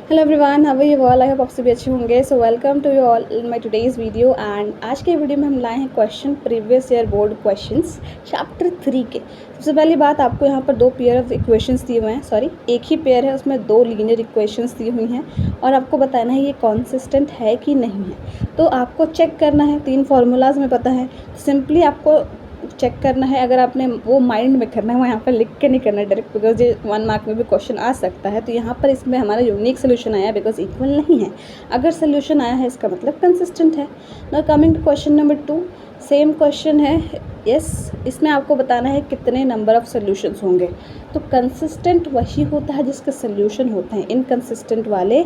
Hello everyone, how are you all? I hope आप सभी अच्छे होंगे। So welcome to you all in my today's video. And आज के वीडियो में हम लाए हैं question previous year board questions chapter 3 के। सबसे पहली बात, आपको यहाँ पर दो पेयर ऑफ इक्वेशंस दिए हुए हैं, सॉरी एक ही पेयर है, उसमें दो लीनियर इक्वेशंस दी हुई हैं और आपको बताना है ये कॉन्सिस्टेंट है कि नहीं है। तो आपको चेक करना है, तीन फार्मूलाज में पता है, सिंपली आपको चेक करना है। अगर आपने वो माइंड में करना है, वो यहाँ पर लिख के नहीं करना है डायरेक्ट, बिकॉज ये 1 मार्क में भी क्वेश्चन आ सकता है। तो यहाँ पर इसमें हमारा यूनिक सोल्यूशन आया बिकॉज इक्वल नहीं है। अगर सोल्यूशन आया है इसका मतलब कंसिस्टेंट है। Now coming to question number 2, same question है। यस, इसमें आपको बताना है कितने नंबर ऑफ सोल्यूशंस होंगे। तो कंसिस्टेंट वही होता है जिसके सोल्यूशन होते हैं, इनकंसिस्टेंट वाले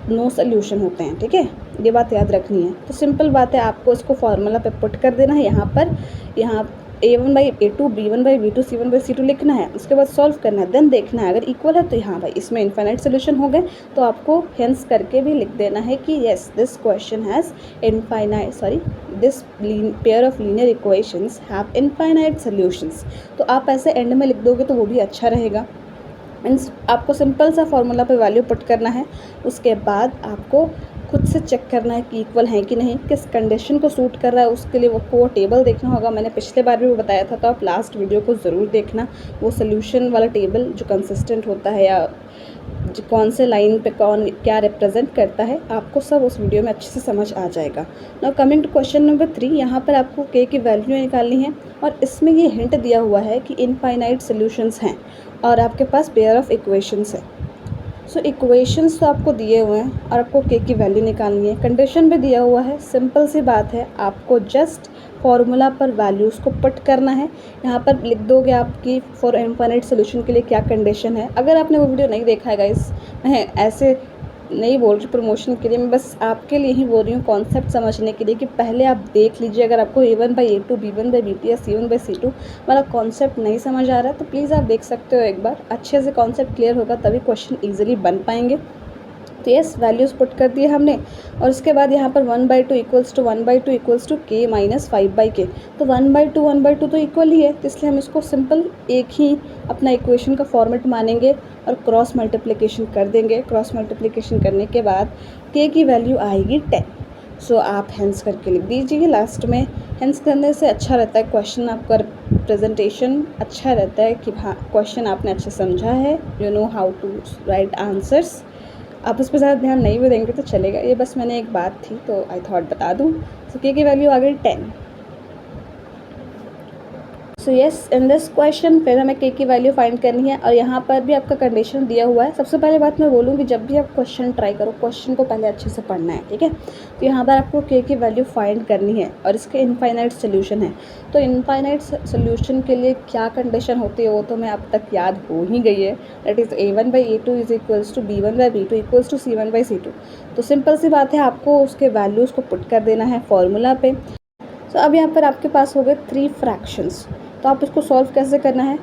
नो सोल्यूशन होते हैं। ठीक है, ये बात याद रखनी है। तो सिंपल बात है, आपको इसको फार्मूला पे पुट कर देना है। यहाँ a1/a2 b1/b2 c1/c2 लिखना है। उसके बाद सॉल्व करना है, देन देखना है अगर इक्वल है तो यहाँ भाई इसमें इनफाइनाइट सोल्यूशन हो गए। तो आपको हेंस करके भी लिख देना है कि yes this question has this pair of linear equations have infinite solutions. तो आप ऐसे एंड में लिख दोगे तो वो भी अच्छा रहेगा। मीन्स आपको सिंपल सा फार्मूला पे वैल्यू पुट करना है। उसके बाद आपको खुद से चेक करना है कि इक्वल है कि नहीं, किस कंडीशन को सूट कर रहा है। उसके लिए वो टेबल देखना होगा। मैंने पिछले बार भी वो बताया था, तो आप लास्ट वीडियो को ज़रूर देखना। वो सोल्यूशन वाला टेबल जो कंसिस्टेंट होता है या कौन से लाइन पे कौन क्या रिप्रेजेंट करता है, आपको सब उस वीडियो में अच्छे से समझ आ जाएगा। Now coming to question number 3, यहाँ पर आपको के की वैल्यू निकालनी है और इसमें ये हिंट दिया हुआ है कि इनफाइनाइट सोल्यूशंस हैं और आपके पास पेयर ऑफ इक्वेशंस है। सो इक्वेशंस तो आपको दिए हुए हैं और आपको के की वैल्यू निकालनी है। कंडीशन भी दिया हुआ है, सिंपल सी बात है, आपको जस्ट फॉर्मूला पर वैल्यूज़ को पुट करना है। यहाँ पर लिख दोगे आपकी फॉर इनफाइनाइट सोल्यूशन के लिए क्या कंडीशन है। अगर आपने वो वीडियो नहीं देखा है गाइस, मैं ऐसे नहीं बोल रही प्रमोशन के लिए, मैं बस आपके लिए ही बोल रही हूँ कॉन्सेप्ट समझने के लिए कि पहले आप देख लीजिए। अगर आपको a1/a2 b1/b2 या c1/c2 वाला कॉन्सेप्ट नहीं समझ आ रहा है तो प्लीज़ आप देख सकते हो एक बार। अच्छे से कॉन्सेप्ट क्लियर होगा तभी क्वेश्चन ईजिली बन पाएंगे। तो यस, वैल्यूज़ पुट कर दिए हमने और उसके बाद यहाँ पर 1/2 equals to 1/2 equals to k minus 5/k। तो 1/2 तो इक्वल ही है, तो इसलिए हम इसको सिंपल एक ही अपना इक्वेशन का फॉर्मेट मानेंगे और क्रॉस मल्टीप्लिकेशन कर देंगे। क्रॉस मल्टीप्लिकेशन करने के बाद k की वैल्यू आएगी 10। सो आप हेंस करके लिख दीजिए लास्ट में। हेंस करने से अच्छा रहता है क्वेश्चन, आपका प्रेजेंटेशन अच्छा रहता है कि हाँ क्वेश्चन आपने अच्छे समझा है, you know how to write answers. आप उस पर ज़्यादा ध्यान नहीं भी देंगे तो चलेगा। ये बस मैंने एक बात थी तो आई थॉट बता दूँ। सो के की वैल्यू आ गई 10। So yes, in this question फिर हमें के की वैल्यू फाइंड करनी है और यहाँ पर भी आपका कंडीशन दिया हुआ है। सबसे पहले बात मैं बोलूँगी, जब भी आप क्वेश्चन ट्राई करो क्वेश्चन को पहले अच्छे से पढ़ना है, ठीक है। तो यहाँ पर आपको के की वैल्यू फाइंड करनी है और इसके इनफाइनाइट सोल्यूशन है। तो इनफाइनाइट सोल्यूशन के लिए क्या कंडीशन होती है वो तो मैं अब तक याद हो ही गई है। That is a1/a2 is equals to b1/b2 equals to c1/c2। तो सिंपल सी बात है, आपको उसके वैल्यूज़ को पुट कर देना है फॉर्मूला पे। तो अब यहाँ पर आपके पास हो गए 3 फ्रैक्शंस। तो आप इसको सॉल्व कैसे करना है,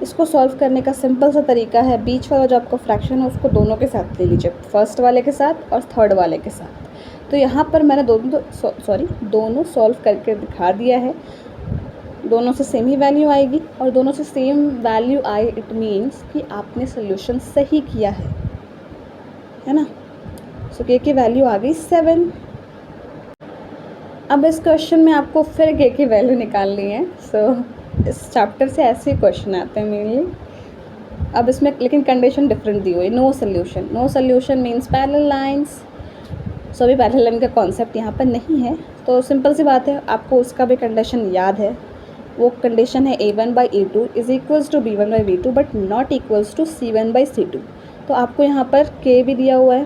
इसको सॉल्व करने का सिंपल सा तरीका है, बीच वाला जो आपका फ्रैक्शन है उसको दोनों के साथ ले लीजिए, फर्स्ट वाले के साथ और थर्ड वाले के साथ। तो यहाँ पर मैंने दोनों सॉल्व करके दिखा दिया है। दोनों से सेम ही वैल्यू आएगी और दोनों से सेम वैल्यू आए इट मीन्स कि आपने सोल्यूशन सही किया है ना। सो के की वैल्यू आ गई 7। अब इस क्वेश्चन में आपको फिर के की वैल्यू निकालनी है। इस चैप्टर से ऐसे क्वेश्चन आते हैं मेनली। अब इसमें लेकिन कंडीशन डिफरेंट दी हुई, no solution means parallel lines. So अभी पैरेलल लाइन का कॉन्सेप्ट यहाँ पर नहीं है, तो सिंपल सी बात है, आपको उसका भी कंडीशन याद है। वो कंडीशन है a1/a2 is equals to b1/b2 but not equals to c1/c2। तो आपको यहाँ पर k भी दिया हुआ है,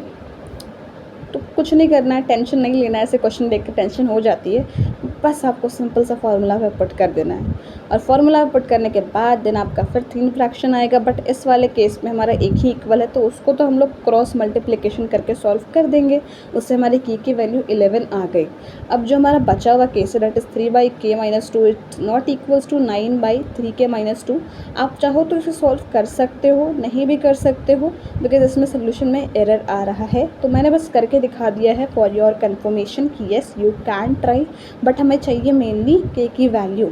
तो कुछ नहीं करना है, टेंशन नहीं लेना है। ऐसे क्वेश्चन देख के टेंशन हो जाती है। बस आपको सिंपल सा फार्मूला पे पुट कर देना है और फार्मूला पे पुट करने के बाद देन आपका फिर 3 फ्रैक्शन आएगा। बट इस वाले केस में हमारा एक ही इक्वल है तो उसको तो हम लोग क्रॉस मल्टीप्लिकेशन करके सॉल्व कर देंगे। उससे हमारी की वैल्यू 11 आ गई। अब जो हमारा बचा हुआ केस है that is 3/k-2 it not equals to 9/3k-2। आप चाहो तो इसे सॉल्व कर सकते हो, नहीं भी कर सकते हो, बिकॉज इसमें सोल्यूशन में एरर आ रहा है। तो मैंने बस करके दिखा दिया है फॉर योर कन्फर्मेशन कि yes you can try, but हमें चाहिए मेनली के की वैल्यू।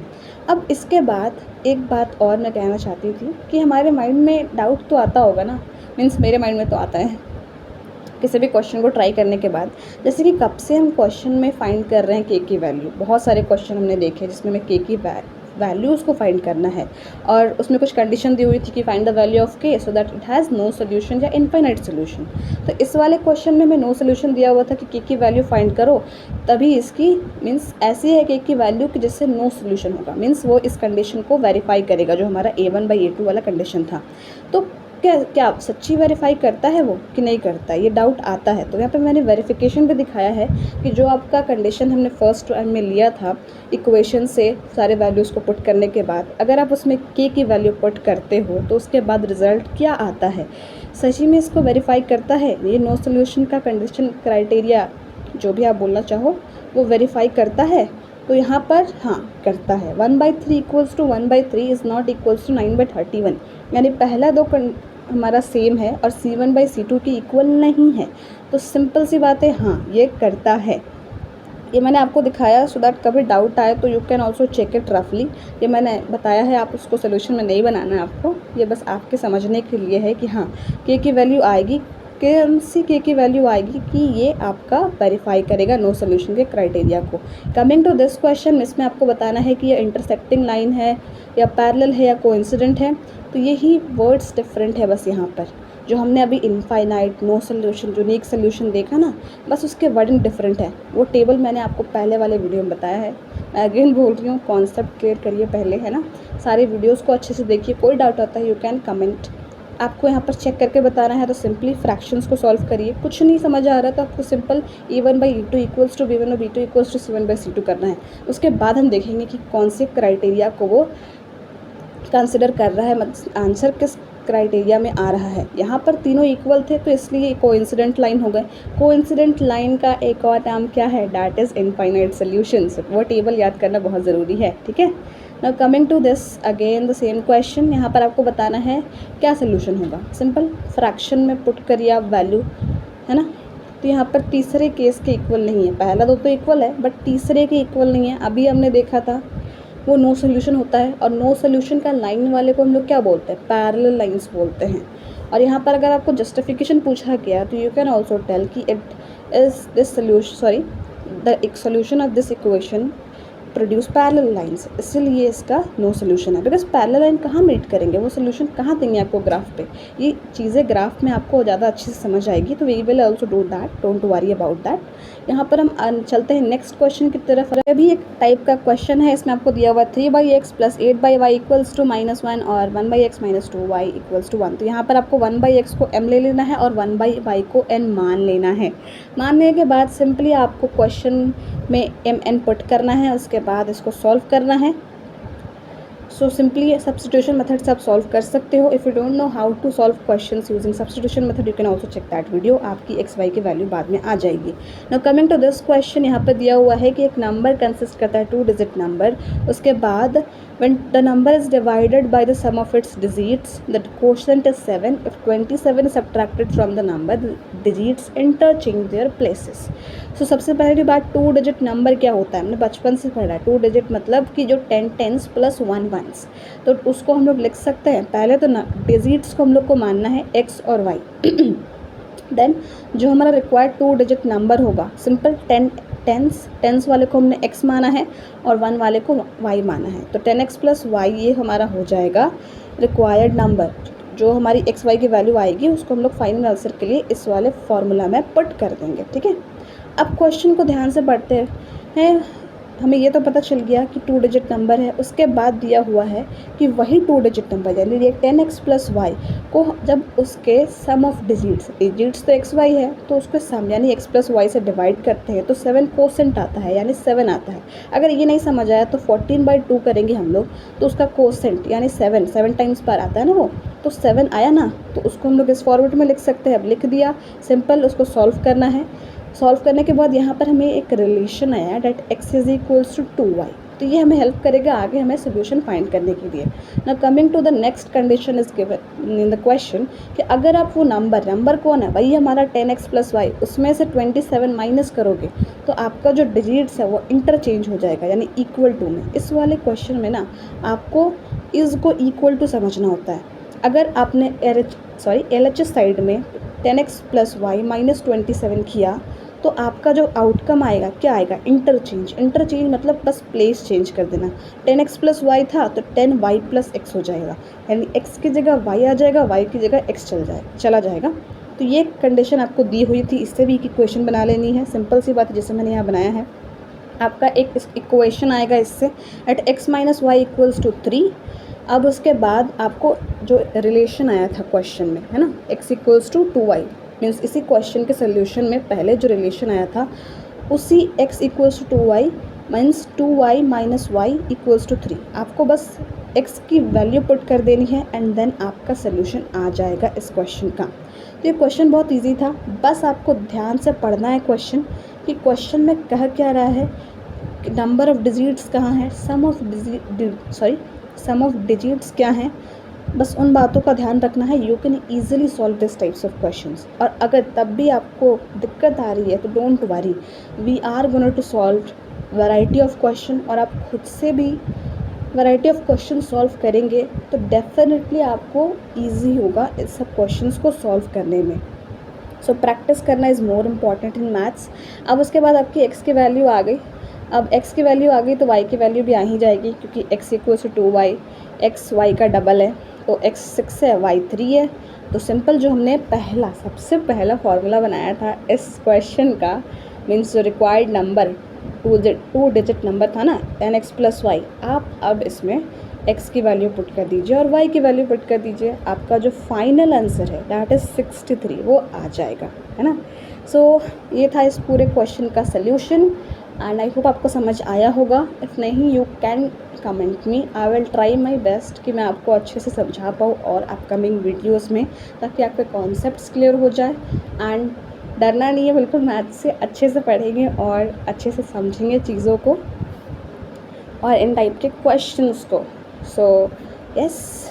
अब इसके बाद एक बात और मैं कहना चाहती थी कि हमारे माइंड में डाउट तो आता होगा ना, मीन्स मेरे माइंड में तो आता है किसी भी क्वेश्चन को ट्राई करने के बाद, जैसे कि कब से हम क्वेश्चन में फाइंड कर रहे हैं के की वैल्यू। बहुत सारे क्वेश्चन हमने देखे जिसमें हमें के की वैल्यू उसको फाइंड करना है और उसमें कुछ कंडीशन दी हुई थी कि find the value of k so that it has no solution या इनफाइनाइट सोल्यूशन। तो इस वाले क्वेश्चन में हमें नो सोल्यूशन दिया हुआ था कि के की वैल्यू फाइंड करो, तभी इसकी मीन्स ऐसी है के की वैल्यू कि जिससे नो सोल्यूशन होगा, मीन्स वो इस कंडीशन को वेरीफाई करेगा जो हमारा A1/A2 वाला कंडीशन था। तो क्या सच्ची वेरीफाई करता है वो कि नहीं करता, ये डाउट आता है। तो यहाँ पे मैंने वेरिफिकेशन भी दिखाया है कि जो आपका कंडीशन हमने फर्स्ट टाइम में लिया था इक्वेशन से सारे वैल्यूज़ को पुट करने के बाद, अगर आप उसमें के की वैल्यू पुट करते हो तो उसके बाद रिज़ल्ट क्या आता है, सच्ची में इसको वेरीफाई करता है, ये नो सोल्यूशन का कंडीशन क्राइटेरिया जो भी आप बोलना चाहो वो वेरीफाई करता है। तो यहाँ पर हाँ करता है। 1/3 equals to 1/3 is not equals to 9/31, यानी पहला दो हमारा सेम है और C1/C2 की इक्वल नहीं है। तो सिंपल सी बात है, हाँ ये करता है। ये मैंने आपको दिखाया सो दैट कभी डाउट आए तो you can also check it रफली। ये मैंने बताया है, आप उसको सोल्यूशन में नहीं बनाना है आपको, ये बस आपके समझने के लिए है कि हाँ के की वैल्यू आएगी, कौन सी के की वैल्यू आएगी कि ये आपका वेरीफाई करेगा नो सोल्यूशन के क्राइटेरिया को। कमिंग टू दिस क्वेश्चन, इसमें आपको बताना है कि ये इंटरसेक्टिंग लाइन है या पैरेलल है या कोइंसिडेंट है। तो यही वर्ड्स डिफरेंट है बस यहाँ पर, जो हमने अभी infinite, no solution, unique solution देखा ना, बस उसके वर्डिंग डिफरेंट है। वो टेबल मैंने आपको पहले वाले वीडियो में बताया है, मैं अगेन बोल रही हूँ, कॉन्सेप्ट क्लियर करिए पहले, है ना। सारे वीडियोस को अच्छे से देखिए, कोई डाउट आता है यू कैन कमेंट। आपको यहाँ पर चेक करके बताना है तो सिंपली फ्रैक्शंस को सॉल्व करिए। कुछ नहीं समझ आ रहा तो आपको simple A1/A2 equals to B1 और B2 इक्वल्स टू C1/C2 करना है। उसके बाद हम देखेंगे कि कौन से क्राइटेरिया को वो कंसिडर कर रहा है, मतलब आंसर किस क्राइटेरिया में आ रहा है। यहाँ पर तीनों इक्वल थे तो इसलिए कोइंसिडेंट लाइन हो गए। कोइंसिडेंट लाइन का एक और नाम क्या है, डैट इज़ इनफाइनाइट सोल्यूशंस। वो टेबल याद करना बहुत ज़रूरी है, ठीक है। Now coming to this again the same question, यहाँ पर आपको बताना है क्या सोल्यूशन होगा। सिंपल फ्रैक्शन में पुट करिए आप वैल्यू, है ना। तो यहाँ पर तीसरे केस के इक्वल नहीं है, पहला दो तो इक्वल है बट तीसरे के इक्वल नहीं है। अभी हमने देखा था वो नो सोल्यूशन होता है, और नो सोल्यूशन का लाइन वाले को हम लोग क्या बोलते हैं, पैरेलल लाइंस बोलते हैं। और यहाँ पर अगर आपको जस्टिफिकेशन पूछा गया तो यू कैन ऑल्सो टेल कि it is this solution, the solution of this equation produce parallel lines, इसलिए इसका नो सोल्यूशन है। बिकॉज पैरेलल लाइन कहाँ मीट करेंगे, वो सोल्यूशन कहाँ देंगे आपको ग्राफ पे, ये चीज़ें ग्राफ में आपको ज़्यादा अच्छे से समझ आएगी। तो we will also do that, don't worry about that. यहाँ पर हम चलते हैं नेक्स्ट क्वेश्चन की तरफ। अभी एक टाइप का क्वेश्चन है, इसमें आपको दिया हुआ 3/x + 8/y इक्वल्स टू -1 और 1/x - 2y इक्वल्स टू 1। तो यहाँ पर आपको 1/x को m ले लेना है और 1/y को n मान लेना है। मानने के बाद सिंपली आपको क्वेश्चन में mn पुट करना है, उसके बाद इसको सॉल्व करना है। सो सिंपली सब्स्टिट्यूशन मेथड से आप सॉल्व कर सकते हो। If you don't know how to solve questions using substitution method you can also check that video, आपकी x/y की वैल्यू बाद में आ जाएगी। नाउ कमिंग टू दिस क्वेश्चन, यहाँ पर दिया हुआ है कि एक नंबर कंसिस्ट करता है 2 डिजिट नंबर, उसके बाद when the number is divided by the sum of its digits the quotient is 7 if 27 is subtracted from the number the digits interchange their places। सो सबसे पहली बात 2 डिजिट नंबर क्या होता है, हमने बचपन से पढ़ा है। 2 डिजिट मतलब कि जो 10 टेंस प्लस 1 वंस, तो उसको हम लोग लिख सकते हैं। पहले तो डिजिट्स को हम लोग को मानना है x और y। देन जो हमारा रिक्वायर्ड 2 डिजिट नंबर होगा, सिंपल टेंस वाले को हमने x माना है और 1 वाले को y माना है। तो 10x + y ये हमारा हो जाएगा रिक्वायर्ड नंबर। जो हमारी x/y की वैल्यू आएगी उसको हम लोग फाइनल आंसर के लिए इस वाले फॉर्मूला में पुट कर देंगे, ठीक है। अब क्वेश्चन को ध्यान से पढ़ते हैं, हमें ये तो पता चल गया कि 2 डिजिट नंबर है। उसके बाद दिया हुआ है कि वही 2 डिजिट नंबर यानी ये 10x + y को जब उसके सम ऑफ डिजिट्स तो x y है तो उसको सम यानी x + y से डिवाइड करते हैं तो 7 कोसेंट आता है यानी 7 आता है। अगर ये नहीं समझ आया तो 14/2 करेंगे हम लोग, तो उसका कोसेंट यानी 7 टाइम्स पर आता है ना वो, तो 7 आया ना, तो उसको हम लोग इस फॉर्मेट में लिख सकते हैं। अब लिख दिया, सिंपल उसको सॉल्व करना है। सॉल्व करने के बाद यहाँ पर हमें एक रिलेशन आया डेट x = 2y, तो ये हमें हेल्प करेगा आगे हमें सोल्यूशन फाइंड करने के लिए। Now coming to the next condition is given in the question कि अगर आप वो नंबर कौन है, वही हमारा 10x + y, उसमें से 27 माइनस करोगे तो आपका जो डिजिट्स है वो इंटरचेंज हो जाएगा यानी इक्वल टू में। इस वाले क्वेश्चन में ना आपको इज़ को इक्वल टू समझना होता है। अगर आपने LHS साइड में 10x प्लस वाई माइनस 27 किया तो आपका जो आउटकम आएगा क्या आएगा, इंटरचेंज। इंटरचेंज मतलब बस प्लेस चेंज कर देना। 10x प्लस वाई था तो 10y प्लस x हो जाएगा, यानी x की जगह y आ जाएगा, y की जगह x चला जाएगा। तो ये कंडीशन आपको दी हुई थी, इससे भी इक्वेशन बना लेनी है। सिंपल सी बात है, जैसे मैंने यहाँ बनाया है। आपका एक इक्वेशन आएगा इससे, eight x minus y equals to 3। अब उसके बाद आपको जो रिलेशन आया था क्वेश्चन में, है ना, x equals to 2y, means इसी क्वेश्चन के सोल्यूशन में पहले जो रिलेशन आया था उसी x equals to 2y means 2y minus y equals to 3। आपको बस x की वैल्यू पुट कर देनी है एंड देन आपका सोल्यूशन आ जाएगा इस क्वेश्चन का। तो ये क्वेश्चन बहुत इजी था, बस आपको ध्यान से पढ़ना है क्वेश्चन कि क्वेश्चन में कह क्या रहा है, नंबर ऑफ डिजिट्स कहाँ है, सम ऑफ डिजिट्स क्या हैं। बस उन बातों का ध्यान रखना है। You can easily solve this types of questions. और अगर तब भी आपको दिक्कत आ रही है तो don't worry, we are going to solve variety of question. और आप खुद से भी वैरायटी ऑफ क्वेश्चन सॉल्व करेंगे तो डेफिनेटली आपको ईजी होगा इस सब क्वेश्चंस को सॉल्व करने में। सो प्रैक्टिस करना is more important in maths. अब उसके बाद आपकी एक्स की वैल्यू आ गई। अब x की वैल्यू आ गई तो y की वैल्यू भी आ ही जाएगी, क्योंकि x equals to 2y, x y का डबल है तो x 6 है, y 3 है। तो सिंपल जो हमने सबसे पहला फॉर्मूला बनाया था इस क्वेश्चन का, मीन्स जो रिक्वायर्ड नंबर 2 डिजिट नंबर था ना 10x प्लस वाई, आप अब इसमें x की वैल्यू पुट कर दीजिए और y की वैल्यू पुट कर दीजिए। आपका जो फाइनल आंसर है दैट इज़ 63, वो आ जाएगा, है ना। सो ये था इस पूरे क्वेश्चन का सल्यूशन एंड आई होप आपको समझ आया होगा। इफ़ नहीं, you can comment me, I will try my best कि मैं आपको अच्छे से समझा पाऊँ और अपकमिंग वीडियोस में, ताकि आपके कॉन्सेप्ट्स क्लियर हो जाए। एंड डरना नहीं है बिल्कुल, मैथ्स से अच्छे से पढ़ेंगे और अच्छे से समझेंगे चीज़ों को और इन टाइप के क्वेश्चंस को। So yes,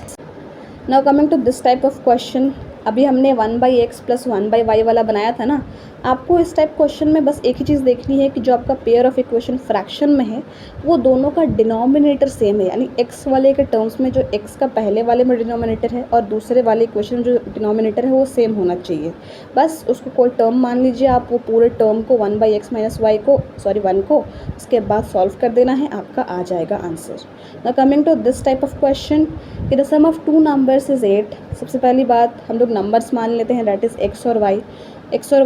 now coming to this type of question. अभी हमने 1/x प्लस 1/y वाला बनाया था ना। आपको इस टाइप क्वेश्चन में बस एक ही चीज़ देखनी है कि जो आपका पेयर ऑफ इक्वेशन फ्रैक्शन में है वो दोनों का डिनोमिनेटर सेम है, यानी x वाले के टर्म्स में जो x का पहले वाले में डिनोमिनेटर है और दूसरे वाले इक्वेशन में जो डिनोमिनेटर है वो सेम होना चाहिए। बस उसको कोई टर्म मान लीजिए आप, वो पूरे टर्म को 1/x माइनस वाई को 1 को उसके बाद सॉल्व कर देना है, आपका आ जाएगा answer. Now coming to this type of question कि the sum of 2 numbers is 8। सबसे पहली बात हम लोग नंबर्स मान लेते हैं, दैट इज़ x और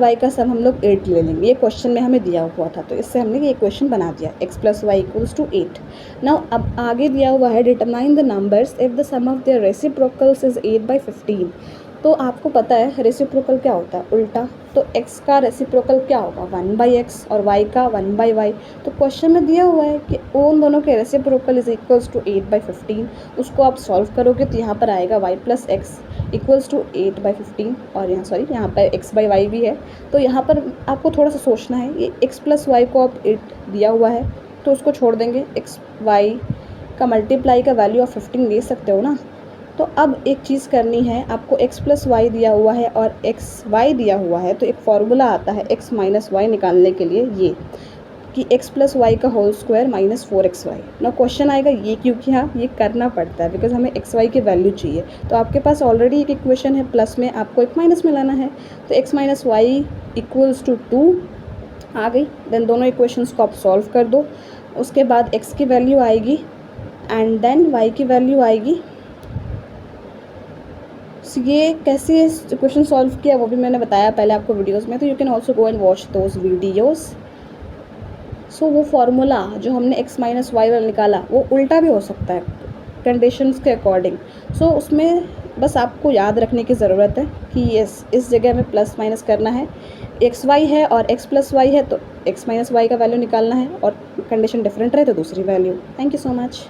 y का सम हम लोग 8 ले लेंगे। ये क्वेश्चन में हमें दिया हुआ था तो इससे हमने ये क्वेश्चन बना दिया, x plus y equals to 8। Now अब आगे दिया हुआ है determine the numbers if the sum of their reciprocals is 8/15। तो आपको पता है रेसिप्रोकल क्या होता है, उल्टा। तो x का रेसिप्रोकल क्या होगा, 1/x और y का 1/y। तो क्वेश्चन में दिया हुआ है कि उन दोनों के रेसिप्रोकल इज इक्वल्स टू 8/15। उसको आप सॉल्व करोगे तो यहाँ पर आएगा y plus x equals to 8/15 और यहाँ पर x/y भी है। तो यहाँ पर आपको थोड़ा सा सोचना है, ये x प्लस वाई को आप 8 दिया हुआ है तो उसको छोड़ देंगे, x/y का मल्टीप्लाई का वैल्यू आप 15 ले सकते हो ना। तो अब एक चीज़ करनी है आपको, x प्लस वाई दिया हुआ है और xy दिया हुआ है, तो एक फार्मूला आता है x माइनस वाई निकालने के लिए, ये कि x प्लस वाई का होल स्क्वायर माइनस 4xy। ना क्वेश्चन आएगा ये क्योंकि हाँ ये करना पड़ता है बिकॉज हमें xy की वैल्यू चाहिए। तो आपके पास ऑलरेडी एक इक्वेशन है प्लस में, आपको एक माइनस में लाना है, तो x minus y equals to 2 आ गई। देन दोनों इक्वेशंस को आप सॉल्व कर दो, उसके बाद x की वैल्यू आएगी एंड देन y की वैल्यू आएगी। ये कैसे क्वेश्चन सॉल्व किया वो भी मैंने बताया पहले आपको वीडियोस में, तो you can also go and watch those videos. So वो फार्मूला जो हमने x माइनस वाई वाला निकाला वो उल्टा भी हो सकता है कंडीशंस के अकॉर्डिंग। सो उसमें बस आपको याद रखने की ज़रूरत है कि इस जगह में प्लस माइनस करना है, xy है और x प्लस वाई है तो x माइनस वाई का वैल्यू निकालना है, और कंडीशन डिफरेंट रहे तो दूसरी value. Thank you so much.